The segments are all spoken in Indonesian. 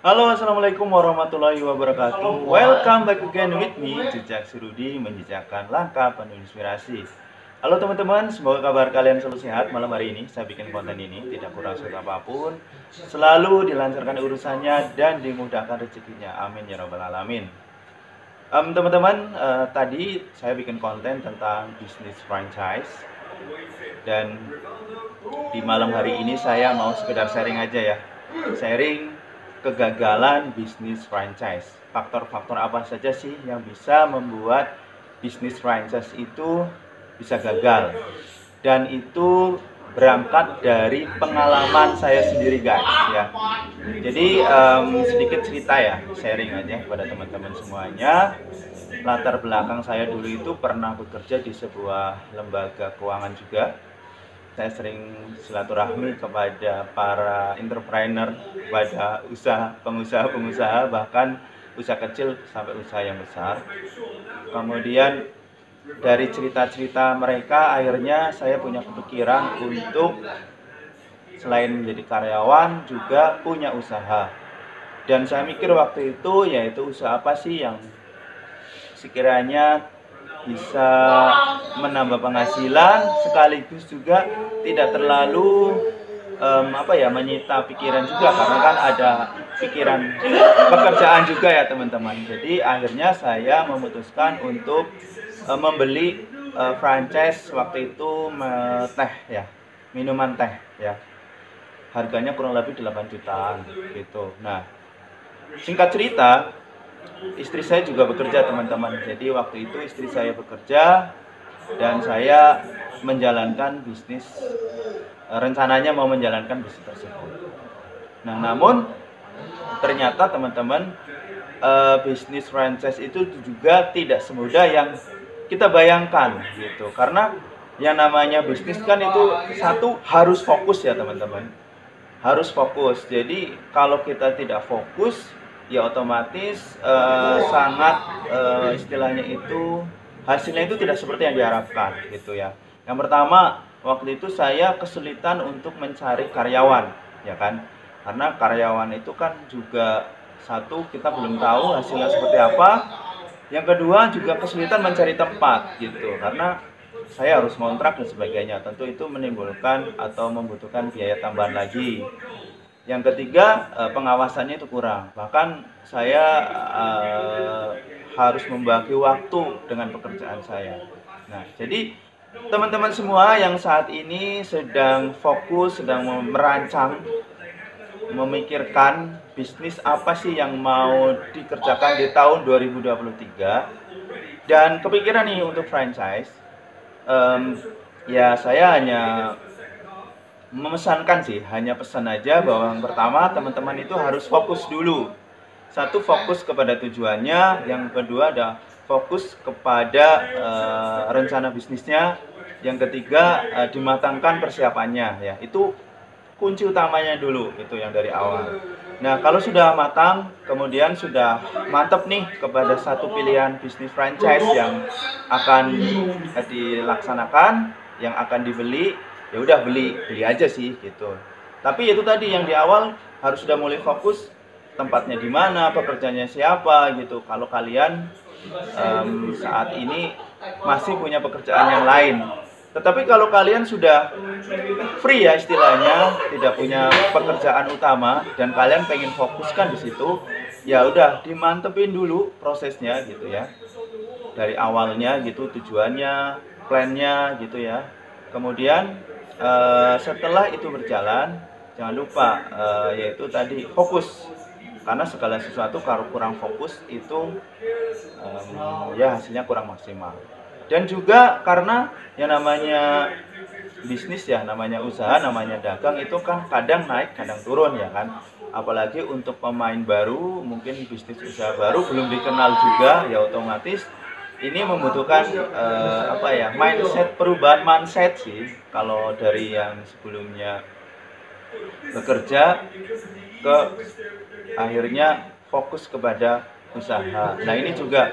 Halo, assalamualaikum warahmatullahi wabarakatuh. Welcome back again with me, Jejak Surudi, menjejakkan langkah penuh inspirasi. Halo teman-teman, semoga kabar kalian selalu sehat. Malam hari ini saya bikin konten ini tidak kurang suatu apapun, selalu dilancarkan urusannya dan dimudahkan rezekinya. Amin ya robbal alamin. Teman-teman, tadi saya bikin konten tentang bisnis franchise dan di malam hari ini saya mau sekedar sharing aja ya. Sharing kegagalan bisnis franchise. Faktor-faktor apa saja sih yang bisa membuat bisnis franchise itu bisa gagal? Dan itu berangkat dari pengalaman saya sendiri guys ya. Jadi sedikit cerita ya, sharing aja kepada teman-teman semuanya. Latar belakang saya dulu itu pernah bekerja di sebuah lembaga keuangan juga. Saya sering silaturahmi kepada para entrepreneur, kepada pengusaha-pengusaha, bahkan usaha kecil sampai usaha yang besar. Kemudian dari cerita-cerita mereka, akhirnya saya punya kepikiran untuk selain menjadi karyawan juga punya usaha. Dan saya mikir waktu itu, yaitu usaha apa sih yang sekiranya bisa menambah penghasilan sekaligus juga tidak terlalu menyita pikiran juga, karena kan ada pikiran pekerjaan juga ya teman-teman. Jadi akhirnya saya memutuskan untuk membeli franchise waktu itu teh ya, minuman teh ya. Harganya kurang lebih 8 jutaan gitu. Nah, singkat cerita, istri saya juga bekerja teman-teman. Jadi waktu itu istri saya bekerja dan saya menjalankan bisnis, rencananya mau menjalankan bisnis tersebut. Nah, namun ternyata teman-teman, bisnis franchise itu juga tidak semudah yang kita bayangkan gitu. Karena yang namanya bisnis kan itu satu harus fokus ya teman-teman. Harus fokus. Jadi kalau kita tidak fokus, ya otomatis sangat istilahnya itu hasilnya itu tidak seperti yang diharapkan gitu ya. Yang pertama, waktu itu saya kesulitan untuk mencari karyawan, ya kan? Karena karyawan itu kan juga satu, kita belum tahu hasilnya seperti apa. Yang kedua juga kesulitan mencari tempat gitu, karena saya harus kontrak dan sebagainya. Tentu itu menimbulkan atau membutuhkan biaya tambahan lagi. Yang ketiga, pengawasannya itu kurang. Bahkan saya harus membagi waktu dengan pekerjaan saya. Nah, jadi teman-teman semua yang saat ini sedang fokus, sedang merancang, memikirkan bisnis apa sih yang mau dikerjakan di tahun 2023 dan kepikiran nih untuk franchise, ya saya hanya memesankan sih, hanya pesan aja bahwa yang pertama teman-teman itu harus fokus dulu. Satu, fokus kepada tujuannya, yang kedua ada fokus kepada rencana bisnisnya, yang ketiga dimatangkan persiapannya ya. Itu kunci utamanya dulu itu yang dari awal. Nah, kalau sudah matang, kemudian sudah mantap nih kepada satu pilihan bisnis franchise yang akan dilaksanakan, yang akan dibeli, ya udah beli aja sih gitu. Tapi itu tadi yang di awal harus sudah mulai fokus, tempatnya di mana, pekerjaannya siapa gitu. Kalau kalian saat ini masih punya pekerjaan yang lain, tetapi kalau kalian sudah free ya istilahnya, tidak punya pekerjaan utama dan kalian pengen fokuskan di situ, ya udah dimantepin dulu prosesnya gitu ya. Dari awalnya gitu, tujuannya, plannya gitu ya. Kemudian setelah itu berjalan, jangan lupa yaitu tadi fokus. Karena segala sesuatu kalau kurang fokus itu ya hasilnya kurang maksimal. Dan juga karena yang namanya bisnis ya, namanya usaha, namanya dagang itu kan kadang naik, kadang turun ya kan. Apalagi untuk pemain baru, mungkin bisnis usaha baru belum dikenal juga, ya otomatis ini membutuhkan mindset, perubahan mindset sih. Kalau dari yang sebelumnya bekerja ke akhirnya fokus kepada usaha. Nah, ini juga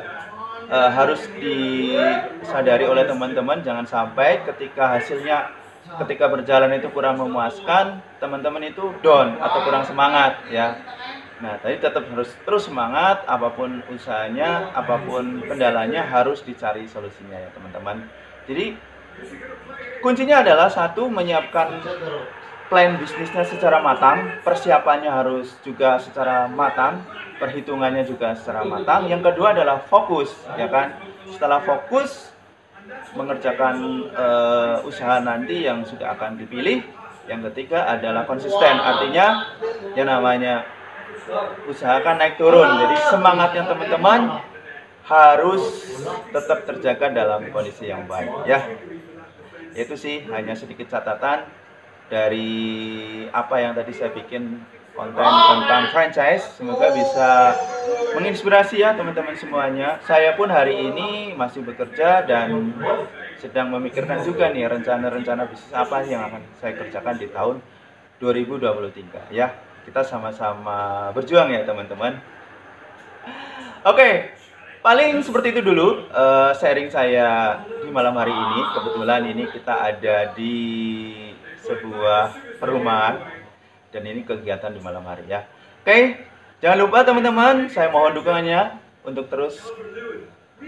harus disadari oleh teman-teman, jangan sampai ketika berjalan itu kurang memuaskan, teman-teman itu down atau kurang semangat ya. Nah, tadi tetap harus terus semangat, apapun usahanya, apapun kendalanya harus dicari solusinya ya teman-teman. Jadi kuncinya adalah satu, menyiapkan plan bisnisnya secara matang, persiapannya harus juga secara matang, perhitungannya juga secara matang. Yang kedua adalah fokus, ya kan? Setelah fokus mengerjakan usaha nanti yang sudah akan dipilih. Yang ketiga adalah konsisten, artinya yang namanya usahakan naik turun. Jadi semangatnya teman-teman harus tetap terjaga dalam kondisi yang baik ya. Itu sih hanya sedikit catatan dari apa yang tadi saya bikin konten tentang franchise. Semoga bisa menginspirasi ya teman-teman semuanya. Saya pun hari ini masih bekerja dan sedang memikirkan juga nih rencana-rencana bisnis apa yang akan saya kerjakan di tahun 2023 ya. Kita sama-sama berjuang ya teman-teman. Oke, paling seperti itu dulu sharing saya di malam hari ini. Kebetulan ini kita ada di sebuah perumahan dan ini kegiatan di malam hari ya. Oke, jangan lupa teman-teman, saya mohon dukungannya untuk terus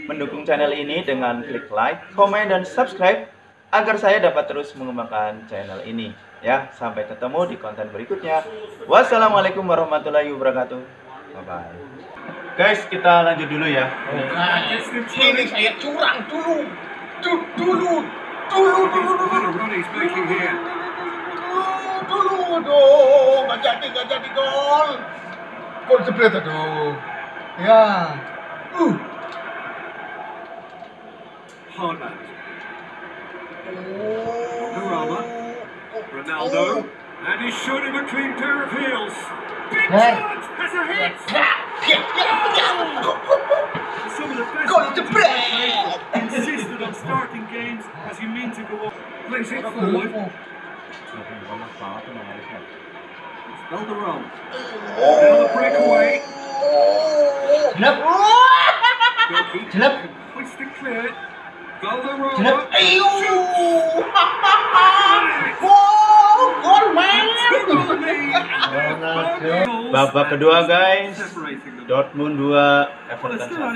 mendukung channel ini dengan klik like, komen, dan subscribe agar saya dapat terus mengembangkan channel ini ya. Sampai ketemu di konten berikutnya. Wassalamualaikum warahmatullahi wabarakatuh. Bye bye. Guys, kita lanjut dulu ya. Ini saya curang dulu dong, nggak jadi gol jebret aduh ya. Haaland. Donnarumma. Ronaldo. And he's showed him a clean pair of heels. Big shot! Has a hit! Some of the best insisted on starting games as he means to go up. Plays it forward. It's Valderrama. Now the breakaway. Hoist it clear. Valderrama. Babak kedua guys, Dortmund 2, Everton 1.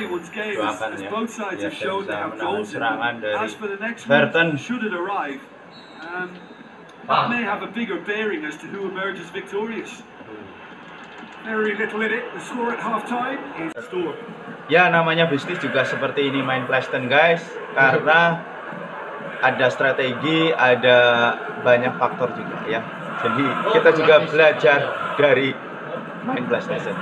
Doakan ya, biar saya bisa menahan serangan dari Everton. That may have a bigger bearing as to who emerges victorious. Very little in it. The score at half time is store. Ya, namanya bisnis juga seperti ini main PlayStation guys, karena ada strategi, ada banyak faktor juga ya. Jadi kita juga belajar dari main PlayStation.